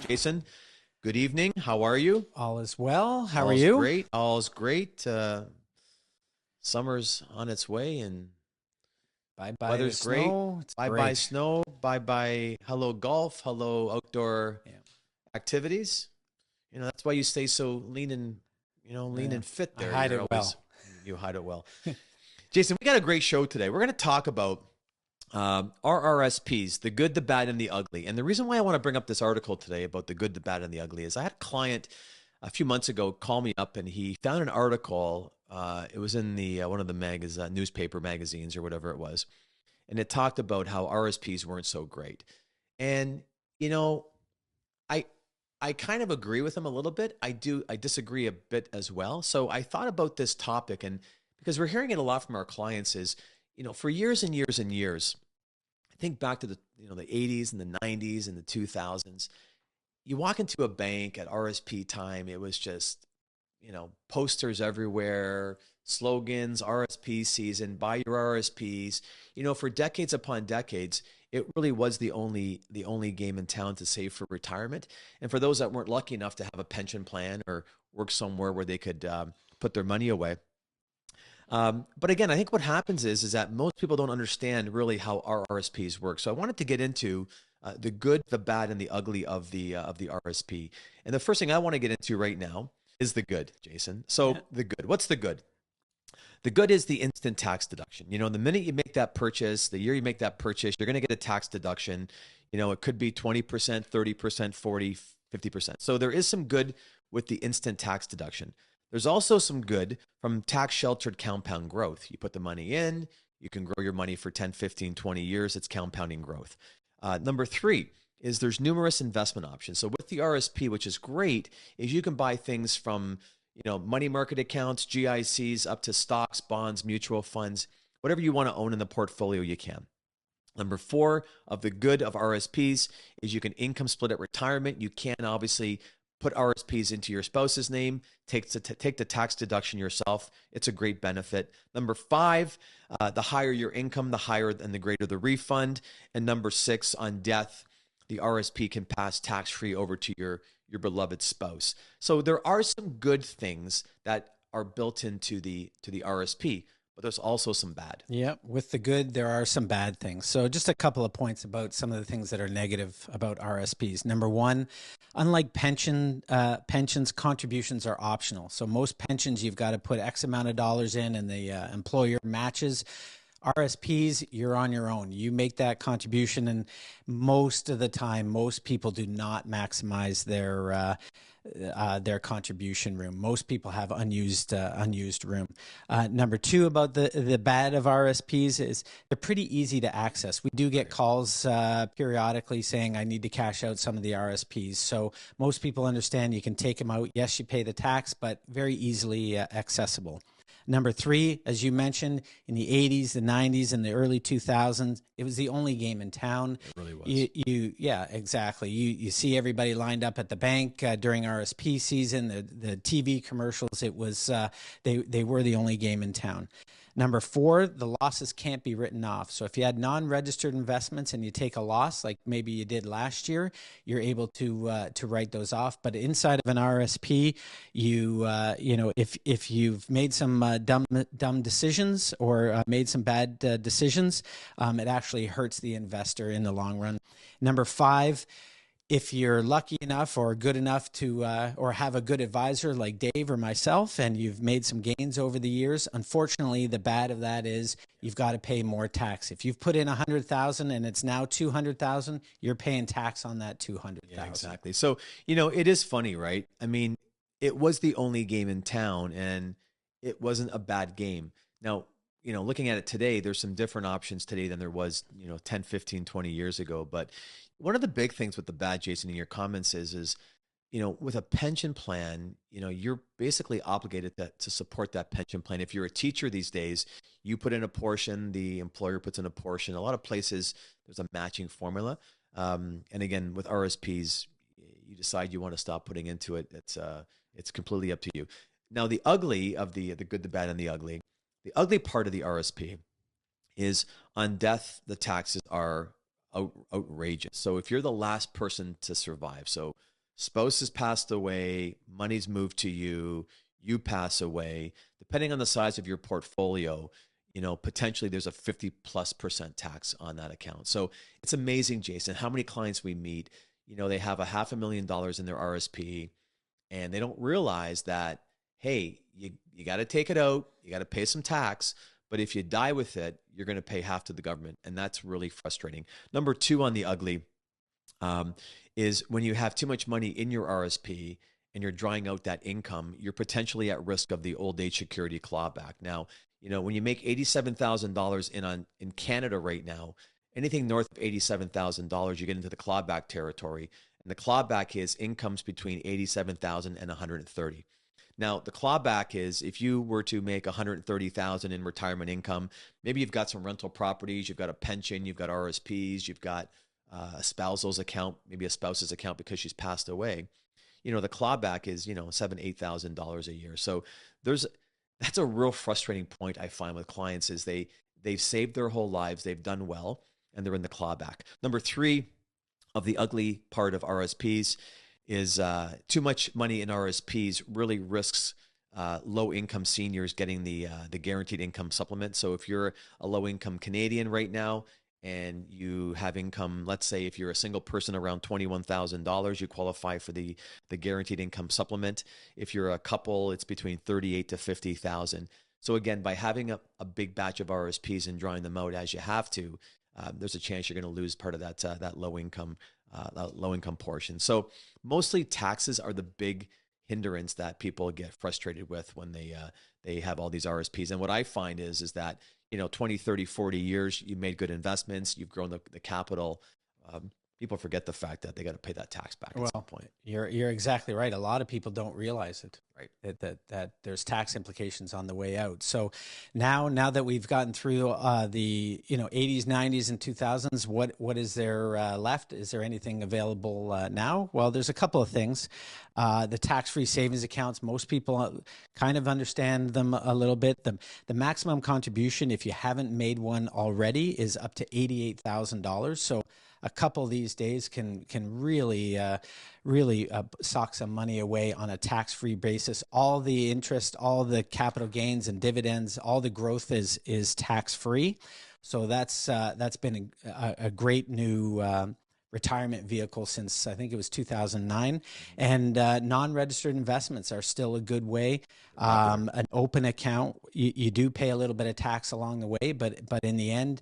Jason, good evening. How are you? All is well. How are All's you? great. All's great. Summer's on its way and Bye bye the weather's great. snow. It's Bye-bye great. snow. Bye-bye hello golf. Hello outdoor Yeah. activities. That's why you stay so lean and, lean Yeah. and fit I there. hide it well. You hide it well. Jason, we got a great show today. We're going to talk about RRSPs, the good, the bad, and the ugly. And the reason why I want to bring up this article today about the good, the bad, and the ugly is I had a client a few months ago call me up and he found an article. It was in the one of the newspaper magazines or whatever it was. And it talked about how RSPs weren't so great. And, you know, I I kind of agree with him a little bit. I disagree a bit as well. So I thought about this topic, and because we're hearing it a lot from our clients is, for years and years and years, I think back to the 80s and the 90s and the 2000s, you walk into a bank at RSP time, it was just, posters everywhere, slogans, RSP season, buy your RSPs. For decades upon decades, it really was the only game in town to save for retirement. And for those that weren't lucky enough to have a pension plan or work somewhere where they could put their money away. But again, I think what happens is that most people don't understand really how our RSPs work. So I wanted to get into the good, the bad, and the ugly of the RSP. And the first thing I want to get into right now is the good, Jason. So Yeah. the good. What's the good? The good is the instant tax deduction. The minute you make that purchase, the year you make that purchase, you're going to get a tax deduction. It could be 20%, 30%, 40, 50%. So there is some good with the instant tax deduction. There's also some good from tax sheltered compound growth. You put the money in, you can grow your money for 10, 15, 20 years. It's compounding growth. Number three is there's numerous investment options. So with the RSP, which is great, is you can buy things from money market accounts, GICs, up to stocks, bonds, mutual funds, whatever you want to own in the portfolio, you can. Number four of the good of RSPs is you can income split at retirement. You can obviously put RSPs into your spouse's name, take the tax deduction yourself. It's a great benefit. Number five, the higher your income, the higher and the greater the refund. And number six, on death, the RSP can pass tax-free over to your beloved spouse. So there are some good things that are built into the RSP, but there's also some bad. Yeah, with the good, there are some bad things. So just a couple of points about some of the things that are negative about RSPs. Number one, unlike pensions, contributions are optional. So most pensions, you've got to put X amount of dollars in and the employer matches. RSPs, you're on your own. You make that contribution, and most of the time, most people do not maximize their contribution room. Most people have unused room. Number two about the bad of RSPs is they're pretty easy to access. We do get calls periodically saying I need to cash out some of the RSPs. So most people understand you can take them out. Yes, you pay the tax, but very easily accessible. Number three, as you mentioned, in the 80s, the 90s, and the early 2000s, it was the only game in town. It really was. Yeah, exactly. You see everybody lined up at the bank during RSP season, the TV commercials. It was they were the only game in town. Number four, the losses can't be written off. So if you had non-registered investments and you take a loss, like maybe you did last year, you're able to write those off. But inside of an RSP, if you've made some dumb decisions or made some bad decisions, it actually hurts the investor in the long run. Number five, if you're lucky enough or good enough to or have a good advisor like Dave or myself, and you've made some gains over the years, unfortunately, the bad of that is you've got to pay more tax. If you've put in $100,000 and it's now $200,000, you're paying tax on that $200,000. Yeah, exactly. So, it is funny, right? I mean, it was the only game in town and it wasn't a bad game. Now, looking at it today, there's some different options today than there was, 10, 15, 20 years ago. But one of the big things with the bad, Jason, in your comments is, with a pension plan, you're basically obligated to support that pension plan. If you're a teacher these days, you put in a portion, the employer puts in a portion. A lot of places, there's a matching formula. And again, with RSPs, you decide you want to stop putting into it. It's completely up to you. Now, the ugly of the good, the bad, and the ugly part of the RSP is on death, the taxes are outrageous. So if you're the last person to survive, so spouse has passed away, money's moved to you, you pass away, depending on the size of your portfolio, potentially there's a 50+% tax on that account. So it's amazing, Jason, how many clients we meet, they have a $500,000 in their RSP and they don't realize that, hey, you got to take it out, you got to pay some tax, but if you die with it, you're going to pay half to the government. And that's really frustrating. Number two on the ugly is when you have too much money in your RSP and you're drawing out that income, you're potentially at risk of the old age security clawback. Now, when you make $87,000 in Canada right now, anything north of $87,000, you get into the clawback territory. And the clawback is incomes between $87,000 and $130,000. Now, the clawback is if you were to make $130,000 in retirement income, maybe you've got some rental properties, you've got a pension, you've got RSPs, you've got a spousal's account, maybe a spouse's account because she's passed away. The clawback is, $7,000-$8,000 a year. So that's a real frustrating point I find with clients is they've saved their whole lives, they've done well, and they're in the clawback. Number three of the ugly part of RSPs is too much money in RSPs really risks low-income seniors getting the guaranteed income supplement. So if you're a low-income Canadian right now and you have income, let's say if you're a single person around $21,000, you qualify for the guaranteed income supplement. If you're a couple, it's between $38,000 to $50,000. So again, by having a big batch of RSPs and drawing them out as you have to, there's a chance you're going to lose part of that low income portion. So mostly taxes are the big hindrance that people get frustrated with when they have all these RSPs. And what I find is that 20, 30, 40 years, you made good investments, you've grown the capital. People forget the fact that they got to pay that tax back at some point. You're exactly right. A lot of people don't realize it, right? That there's tax implications on the way out. So now that we've gotten through the 80s, 90s, and 2000s, what is there left? Is there anything available now? Well, there's a couple of things. The tax-free savings accounts, most people kind of understand them a little bit. The maximum contribution, if you haven't made one already, is up to $88,000. So a couple these days can really sock some money away on a tax-free basis. All the interest, all the capital gains and dividends, all the growth is tax-free. So that's been a great new retirement vehicle since I think it was 2009. And non-registered investments are still a good way. An open account, you do pay a little bit of tax along the way, but in the end,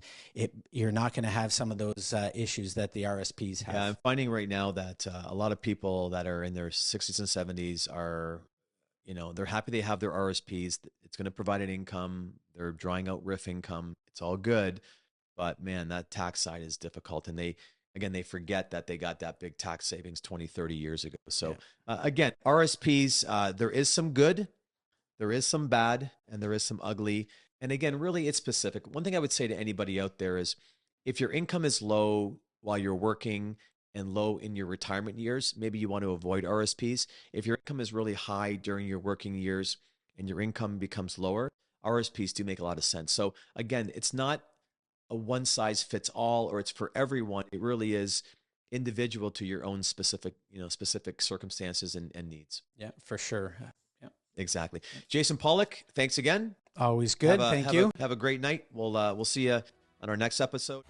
you're not going to have some of those issues that the RSPs have. Yeah, I'm finding right now that a lot of people that are in their 60s and 70s are, they're happy they have their RSPs. It's going to provide an income. They're drawing out RIF income. It's all good. But man, that tax side is difficult. And they forget that they got that big tax savings 20, 30 years ago. So again, RSPs, there is some good, there is some bad, and there is some ugly. And again, really it's specific. One thing I would say to anybody out there is if your income is low while you're working and low in your retirement years, maybe you want to avoid RSPs. If your income is really high during your working years and your income becomes lower, RSPs do make a lot of sense. So again, it's not a one size fits all, or it's for everyone. It really is individual to your own specific circumstances and needs. Yeah, for sure. Yeah, exactly. Jason Pollock, thanks again. Always good. Thank you. Have a great night. We'll see you on our next episode.